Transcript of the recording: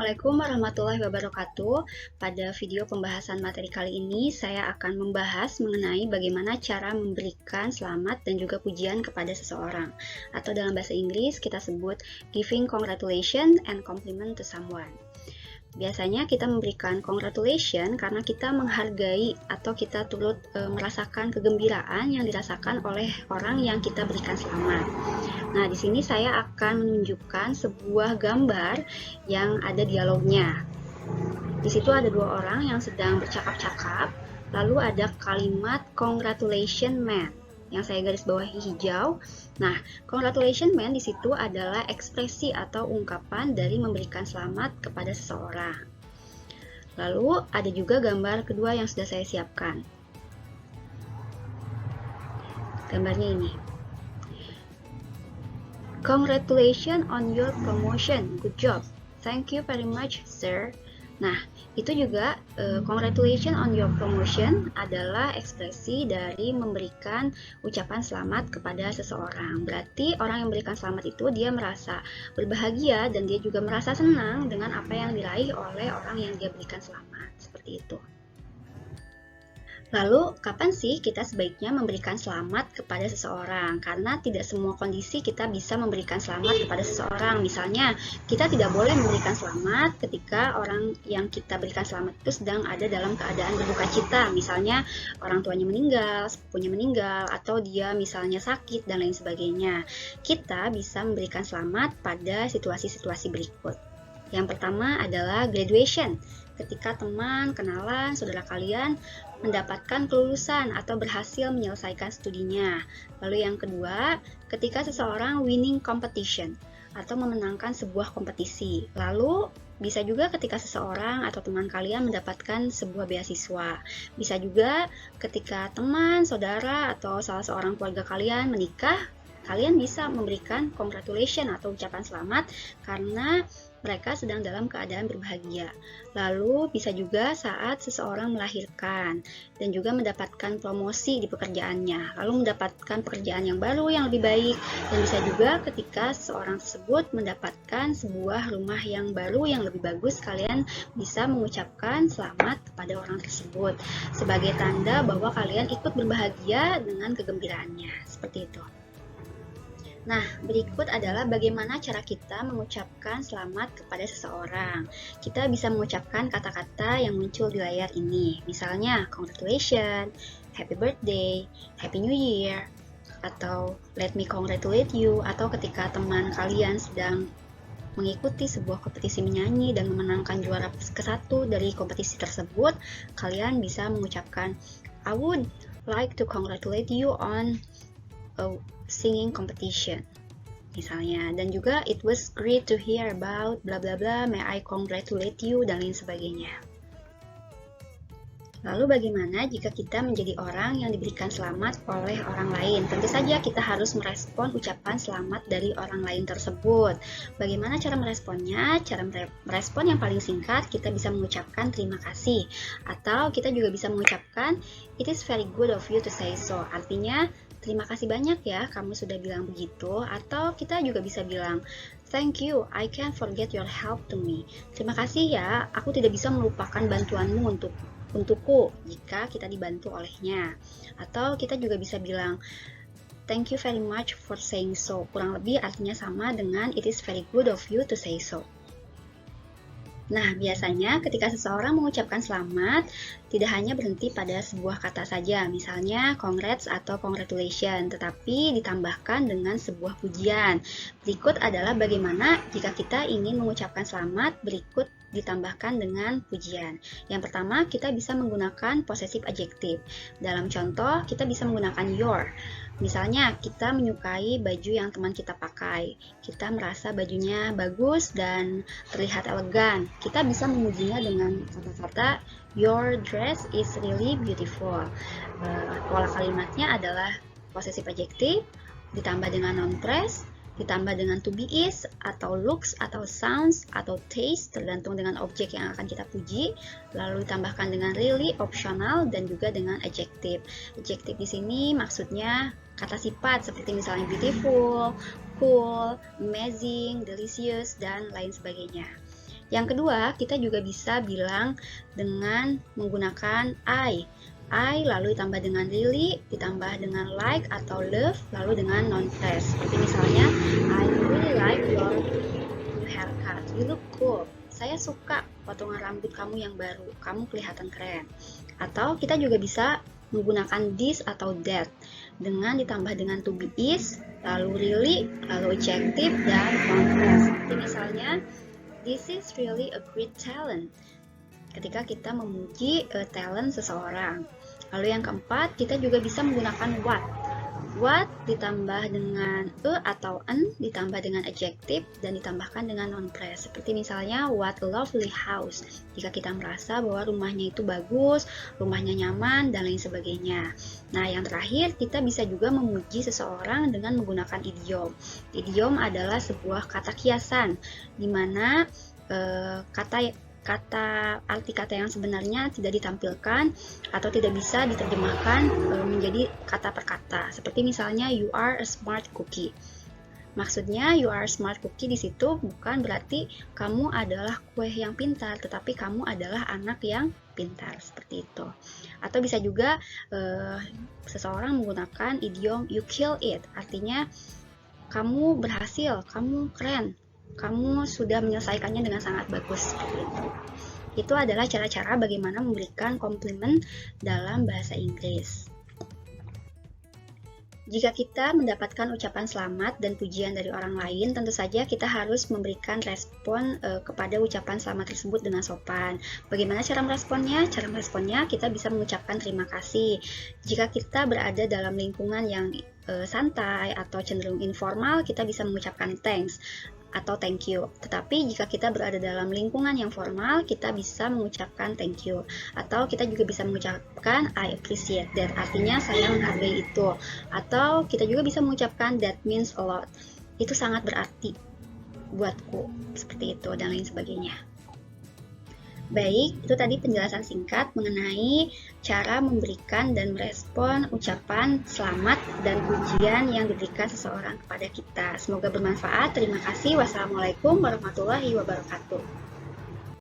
Assalamualaikum warahmatullahi wabarakatuh. Pada video pembahasan materi kali ini, saya akan membahas mengenai bagaimana cara memberikan selamat dan juga pujian kepada seseorang. Atau dalam bahasa Inggris, kita sebut giving congratulations and compliment to someone. Biasanya kita memberikan congratulation karena kita menghargai atau kita turut merasakan kegembiraan yang dirasakan oleh orang yang kita berikan selamat. Nah, di sini saya akan menunjukkan sebuah gambar yang ada dialognya. Di situ ada dua orang yang sedang bercakap-cakap, lalu ada kalimat congratulations man yang saya garis bawahi hijau. Nah, congratulations man di situ adalah ekspresi atau ungkapan dari memberikan selamat kepada seseorang. Lalu ada juga gambar kedua yang sudah saya siapkan. Gambarnya ini. Congratulations on your promotion. Good job. Thank you very much, sir. Nah, itu juga congratulations on your promotion adalah ekspresi dari memberikan ucapan selamat kepada seseorang. Berarti orang yang memberikan selamat itu dia merasa berbahagia dan dia juga merasa senang dengan apa yang diraih oleh orang yang dia berikan selamat. Seperti itu. Lalu, kapan sih kita sebaiknya memberikan selamat kepada seseorang? Karena tidak semua kondisi kita bisa memberikan selamat kepada seseorang. Misalnya, kita tidak boleh memberikan selamat ketika orang yang kita berikan selamat itu sedang ada dalam keadaan berduka cita. Misalnya, orang tuanya meninggal, sepupunya meninggal, atau dia misalnya sakit, dan lain sebagainya. Kita bisa memberikan selamat pada situasi-situasi berikut. Yang pertama adalah graduation. Ketika teman, kenalan, saudara kalian mendapatkan kelulusan atau berhasil menyelesaikan studinya. Lalu yang kedua, ketika seseorang winning competition atau memenangkan sebuah kompetisi. Lalu bisa juga ketika seseorang atau teman kalian mendapatkan sebuah beasiswa. Bisa juga ketika teman, saudara, atau salah seorang keluarga kalian menikah, kalian bisa memberikan congratulations atau ucapan selamat karena mereka sedang dalam keadaan berbahagia. Lalu bisa juga saat seseorang melahirkan dan juga mendapatkan promosi di pekerjaannya, lalu mendapatkan pekerjaan yang baru yang lebih baik, dan bisa juga ketika seseorang tersebut mendapatkan sebuah rumah yang baru yang lebih bagus, kalian bisa mengucapkan selamat kepada orang tersebut sebagai tanda bahwa kalian ikut berbahagia dengan kegembiraannya. Seperti itu. Nah, berikut adalah bagaimana cara kita mengucapkan selamat kepada seseorang. Kita bisa mengucapkan kata-kata yang muncul di layar ini. Misalnya, congratulations, happy birthday, happy new year, atau let me congratulate you, atau ketika teman kalian sedang mengikuti sebuah kompetisi menyanyi dan memenangkan juara ke-1 dari kompetisi tersebut, kalian bisa mengucapkan, I would like to congratulate you on a singing competition misalnya, dan juga it was great to hear about bla bla bla, may I congratulate you, dan lain sebagainya. Lalu bagaimana jika kita menjadi orang yang diberikan selamat oleh orang lain? Tentu saja kita harus merespon ucapan selamat dari orang lain tersebut. Bagaimana cara meresponnya? Cara merespon yang paling singkat, kita bisa mengucapkan terima kasih, atau kita juga bisa mengucapkan it is very good of you to say so. Artinya, terima kasih banyak ya kamu sudah bilang begitu. Atau kita juga bisa bilang, thank you, I can't forget your help to me. Terima kasih ya, aku tidak bisa melupakan bantuanmu untukku jika kita dibantu olehnya. Atau kita juga bisa bilang, thank you very much for saying so. Kurang lebih artinya sama dengan it is very good of you to say so. Nah, biasanya ketika seseorang mengucapkan selamat, tidak hanya berhenti pada sebuah kata saja, misalnya congrats atau congratulations, tetapi ditambahkan dengan sebuah pujian. Berikut adalah bagaimana jika kita ingin mengucapkan selamat, berikut ditambahkan dengan pujian. Yang pertama, kita bisa menggunakan possessive adjective. Dalam contoh, kita bisa menggunakan your. Misalnya, kita menyukai baju yang teman kita pakai. Kita merasa bajunya bagus dan terlihat elegan. Kita bisa memujinya dengan kata-kata, your dress is really beautiful. Pola kalimatnya adalah possessive adjective, ditambah dengan noun phrase, ditambah dengan to be is, atau looks, atau sounds, atau taste, tergantung dengan objek yang akan kita puji, lalu ditambahkan dengan really, optional, dan juga dengan adjective. Adjective di sini maksudnya kata sifat seperti misalnya beautiful, cool, amazing, delicious, dan lain sebagainya. Yang kedua, kita juga bisa bilang dengan menggunakan I lalu ditambah dengan really, ditambah dengan like atau love, lalu dengan noun phrase. Seperti misalnya, I really like your new haircut. You look cool. Saya suka potongan rambut kamu yang baru. Kamu kelihatan keren. Atau kita juga bisa menggunakan this atau that dengan ditambah dengan to be is, lalu really, lalu adjective, dan noun phrase. Seperti misalnya, this is really a great talent. Ketika kita memuji talent seseorang. Lalu yang keempat, kita juga bisa menggunakan what. What ditambah dengan atau an, ditambah dengan adjective, dan ditambahkan dengan noun phrase. Seperti misalnya, what a lovely house. Jika kita merasa bahwa rumahnya itu bagus, rumahnya nyaman, dan lain sebagainya. Nah, yang terakhir, kita bisa juga memuji seseorang dengan menggunakan idiom. Idiom adalah sebuah kata kiasan, di mana arti kata yang sebenarnya tidak ditampilkan atau tidak bisa diterjemahkan menjadi kata per kata. Seperti misalnya, you are a smart cookie. Maksudnya, you are a smart cookie di situ bukan berarti kamu adalah kue yang pintar, tetapi kamu adalah anak yang pintar, seperti itu. Atau bisa juga seseorang menggunakan idiom you kill it, artinya kamu berhasil, kamu keren, kamu sudah menyelesaikannya dengan sangat bagus, seperti itu. Itu adalah cara-cara bagaimana memberikan komplimen dalam bahasa Inggris. Jika kita mendapatkan ucapan selamat dan pujian dari orang lain, tentu saja kita harus memberikan respon kepada ucapan selamat tersebut dengan sopan. Bagaimana cara meresponnya? Cara meresponnya kita bisa mengucapkan terima kasih. Jika kita berada dalam lingkungan yang santai atau cenderung informal, kita bisa mengucapkan thanks atau thank you. Tetapi jika kita berada dalam lingkungan yang formal, kita bisa mengucapkan thank you. Atau kita juga bisa mengucapkan I appreciate that, artinya saya menghargai itu. Atau kita juga bisa mengucapkan that means a lot, itu sangat berarti buatku, seperti itu, dan lain sebagainya. Baik, itu tadi penjelasan singkat mengenai cara memberikan dan merespon ucapan selamat dan pujian yang diberikan seseorang kepada kita. Semoga bermanfaat. Terima kasih. Wassalamualaikum warahmatullahi wabarakatuh.